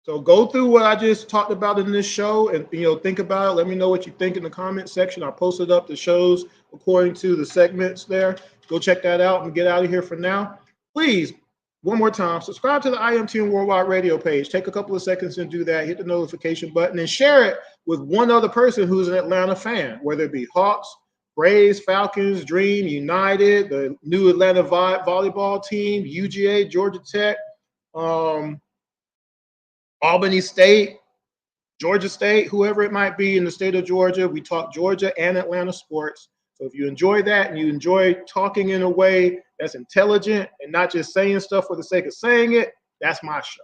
A: So go through what I just talked about in this show and think about it. Let me know what you think in the comment section. I posted up the shows according to the segments there. Go check that out and get out of here for now. Please, one more time, subscribe to the IMTN Worldwide Radio page. Take a couple of seconds and do that. Hit the notification button and share it with one other person who's an Atlanta fan, whether it be Hawks, Braves, Falcons, Dream, United, the new Atlanta volleyball team, UGA, Georgia Tech, Albany State, Georgia State, whoever it might be in the state of Georgia. We talk Georgia and Atlanta sports. So if you enjoy that and you enjoy talking in a way that's intelligent and not just saying stuff for the sake of saying it, that's my show.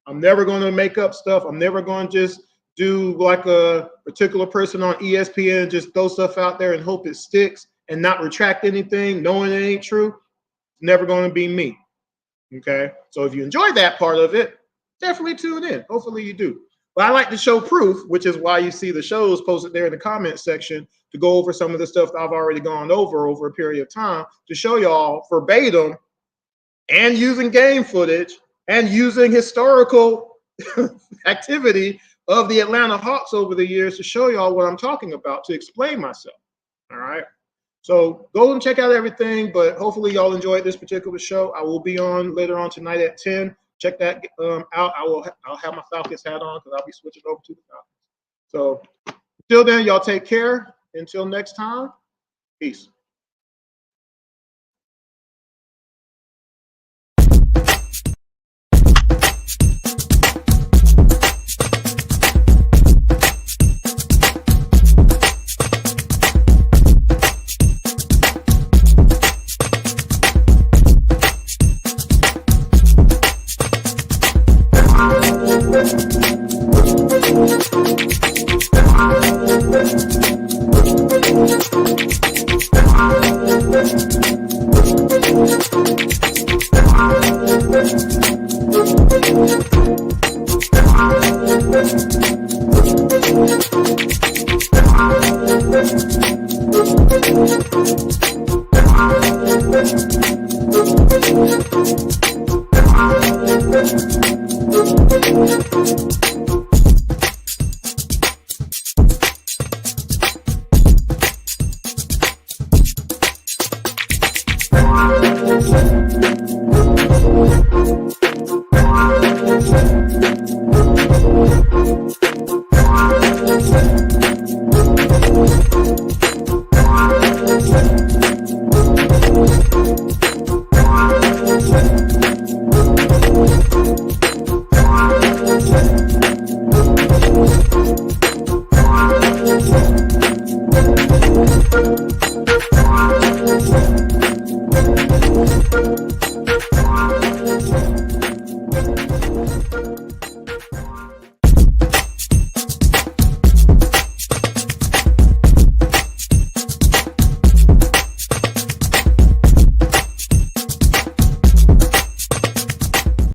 A: I'm never going to make up stuff. I'm never going to just do like a particular person on ESPN and just throw stuff out there and hope it sticks and not retract anything, knowing it ain't true. It's never going to be me. Okay? So if you enjoy that part of it, definitely tune in. Hopefully you do. But I like to show proof, which is why you see the shows posted there in the comment section to go over some of the stuff that I've already gone over a period of time to show y'all verbatim and using game footage and using historical activity of the Atlanta Hawks over the years to show y'all what I'm talking about, to explain myself. All right. So go and check out everything, but hopefully y'all enjoyed this particular show. I will be on later on tonight at 10. Check that out. I'll have my Falcons hat on because I'll be switching over to the Falcons. So until then, y'all take care. Until next time, peace.